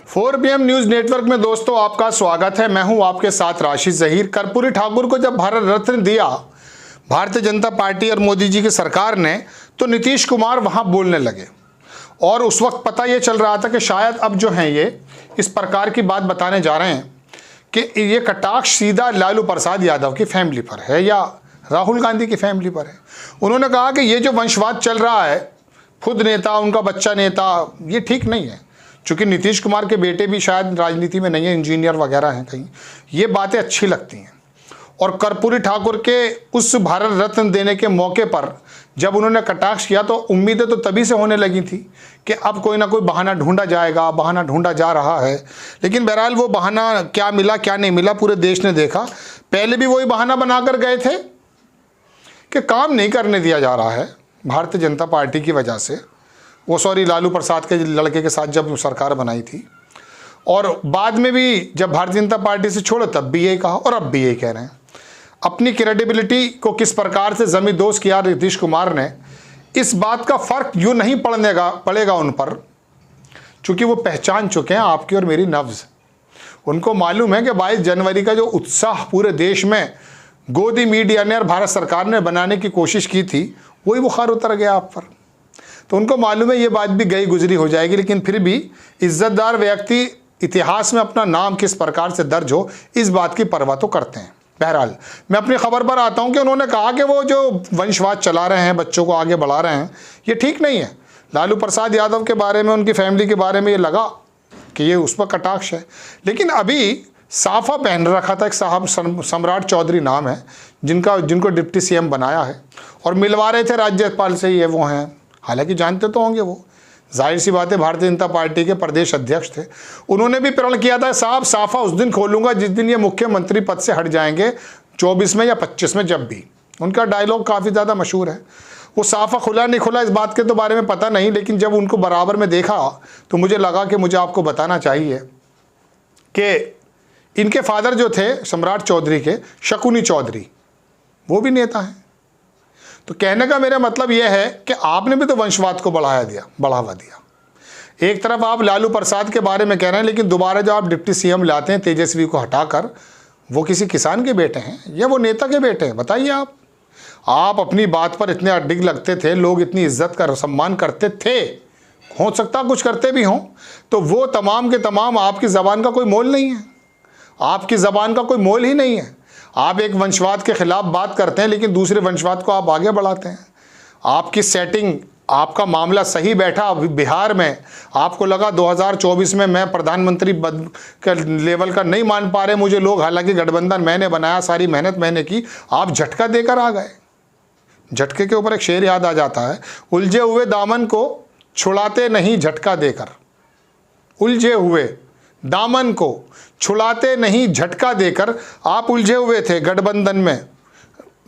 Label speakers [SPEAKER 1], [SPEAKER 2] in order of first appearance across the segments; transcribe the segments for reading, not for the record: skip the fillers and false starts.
[SPEAKER 1] 4 PM news network में दोस्तों आपका स्वागत है। मैं हूं आपके साथ राशिद जहीर। कर्पूरी ठाकुर को जब भारत रत्न दिया भारतीय जनता पार्टी और मोदी जी की सरकार ने, तो नीतीश कुमार वहां बोलने लगे और उस वक्त पता ये चल रहा था कि शायद अब जो हैं ये इस प्रकार की बात बताने जा रहे हैं कि ये कटाक्ष सीधा लालू प्रसाद यादव की फैमिली पर है या राहुल गांधी की फैमिली पर है। उन्होंने कहा कि ये जो वंशवाद चल रहा है, खुद नेता उनका बच्चा नेता, ये ठीक नहीं है। चूँकि नीतीश कुमार के बेटे भी शायद राजनीति में नहीं है, इंजीनियर वगैरह हैं कहीं, ये बातें अच्छी लगती हैं। और कर्पूरी ठाकुर के उस भारत रत्न देने के मौके पर जब उन्होंने कटाक्ष किया तो उम्मीदें तो तभी से होने लगी थी कि अब कोई ना कोई बहाना ढूंढा जाएगा, बहाना ढूंढा जा रहा है। लेकिन बहरहाल वो बहाना क्या मिला क्या नहीं मिला पूरे देश ने देखा। पहले भी वही बहाना बनाकर गए थे कि काम नहीं करने दिया जा रहा है भारतीय जनता पार्टी की वजह से, लालू प्रसाद के लड़के के साथ जब सरकार बनाई थी। और बाद में भी जब भारतीय जनता पार्टी से छोड़े तब भी यही कहा और अब भी यही कह रहे हैं। अपनी क्रेडिबिलिटी को किस प्रकार से जमींदोज किया नीतीश कुमार ने, इस बात का फर्क यूँ नहीं पड़ेगा उन पर, चूँकि वो पहचान चुके हैं आपकी और मेरी नब्ज़। उनको मालूम है कि 22 जनवरी का जो उत्साह पूरे देश में गोदी मीडिया ने और भारत सरकार ने बनाने की कोशिश की थी, वही बुखार उतर गया आप पर। तो उनको मालूम है ये बात भी गई गुजरी हो जाएगी, लेकिन फिर भी इज्जतदार व्यक्ति इतिहास में अपना नाम किस प्रकार से दर्ज हो, इस बात की परवाह तो करते हैं। बहरहाल मैं अपनी खबर पर आता हूं कि उन्होंने कहा कि वो जो वंशवाद चला रहे हैं, बच्चों को आगे बढ़ा रहे हैं, ये ठीक नहीं है। लालू प्रसाद यादव के बारे में, उनकी फैमिली के बारे में ये लगा कि ये उस पर कटाक्ष है। लेकिन अभी साफा पहन रखा था एक साहब, सम्राट चौधरी नाम है, जिनको डिप्टी सीएम बनाया है, और मिलवा रहे थे राज्यपाल से, ये वो हैं। हालांकि जानते तो होंगे वो, जाहिर सी बात है भारतीय जनता पार्टी के प्रदेश अध्यक्ष थे। उन्होंने भी प्रण किया था, साहब साफा उस दिन खोलूंगा जिस दिन ये मुख्यमंत्री पद से हट जाएंगे, 24 में या 25 में, जब भी। उनका डायलॉग काफ़ी ज़्यादा मशहूर है। वो साफा खुला नहीं खुला इस बात के तो बारे में पता नहीं, लेकिन जब उनको बराबर में देखा तो मुझे लगा कि मुझे आपको बताना चाहिए कि इनके फादर जो थे सम्राट चौधरी के, शकुनी चौधरी, वो भी नेता हैं। तो कहने का मेरा मतलब यह है कि आपने भी तो वंशवाद को बढ़ावा दिया। एक तरफ आप लालू प्रसाद के बारे में कह रहे हैं, लेकिन दोबारा जो आप डिप्टी सीएम लाते हैं तेजस्वी को हटाकर, वो किसी किसान के बेटे हैं या वो नेता के बेटे हैं? बताइए आप अपनी बात पर इतने अडिग लगते थे, लोग इतनी इज्जत का सम्मान करते थे, हो सकता कुछ करते भी हों, तो वो तमाम के तमाम आपकी ज़बान का कोई मोल नहीं है। आपकी ज़बान का कोई मोल ही नहीं है। आप एक वंशवाद के खिलाफ बात करते हैं, लेकिन दूसरे वंशवाद को आप आगे बढ़ाते हैं। आपकी सेटिंग, आपका मामला सही बैठा बिहार में, आपको लगा 2024 में मैं प्रधानमंत्री का लेवल का नहीं मान पा रहे मुझे लोग, हालांकि गठबंधन मैंने बनाया, सारी मेहनत मैंने की, आप झटका देकर आ गए। झटके के ऊपर एक शेर याद आ जाता है, उलझे हुए दामन को छुड़ाते नहीं झटका देकर। उलझे हुए दामन को छुड़ाते नहीं झटका देकर। आप उलझे हुए थे गठबंधन में,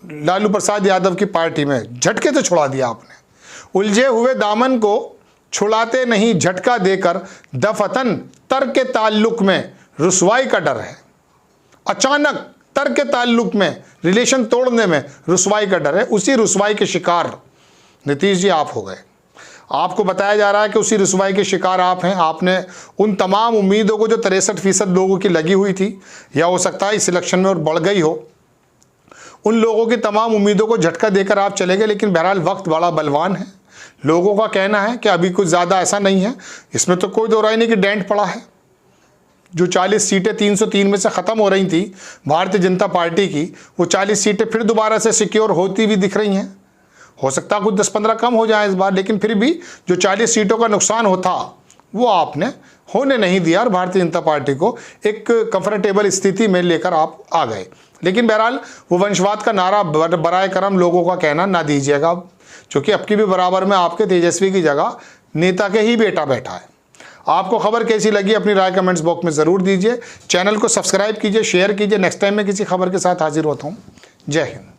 [SPEAKER 1] लालू प्रसाद यादव की पार्टी में, झटके तो छुड़ा दिया आपने। उलझे हुए दामन को छुड़ाते नहीं झटका देकर, दफतन तर्क के ताल्लुक में रुसवाई का डर है। अचानक तर्क के ताल्लुक में, रिलेशन तोड़ने में रुसवाई का डर है। उसी रुसवाई के शिकार नीतीश जी आप हो गए। आपको बताया जा रहा है कि उसी रुसवाई के शिकार आप हैं। आपने उन तमाम उम्मीदों को जो 63% लोगों की लगी हुई थी, या हो सकता है इस इलेक्शन में और बढ़ गई हो, उन लोगों की तमाम उम्मीदों को झटका देकर आप चले गए। लेकिन बहरहाल वक्त बड़ा बलवान है। लोगों का कहना है कि अभी कुछ ज़्यादा ऐसा नहीं है, इसमें तो कोई दो राय नहीं कि डेंट पड़ा है। जो 40 सीटें 303 में से ख़त्म हो रही थी भारतीय जनता पार्टी की, वो 40 सीटें फिर दोबारा से सिक्योर होती हुई दिख रही हैं। हो सकता है कुछ 10-15 कम हो जाए इस बार, लेकिन फिर भी जो 40 सीटों का नुकसान होता वो आपने होने नहीं दिया और भारतीय जनता पार्टी को एक कंफर्टेबल स्थिति में लेकर आप आ गए। लेकिन बहरहाल वो वंशवाद का नारा बराए करम लोगों का कहना ना दीजिएगा, क्योंकि अब की भी बराबर में आपके तेजस्वी की जगह नेता के ही बेटा बैठा है। आपको खबर कैसी लगी अपनी राय कमेंट्स बॉक्स में ज़रूर दीजिए। चैनल को सब्सक्राइब कीजिए, शेयर कीजिए। नेक्स्ट टाइम मैं किसी खबर के साथ हाजिर होता हूँ। जय हिंद।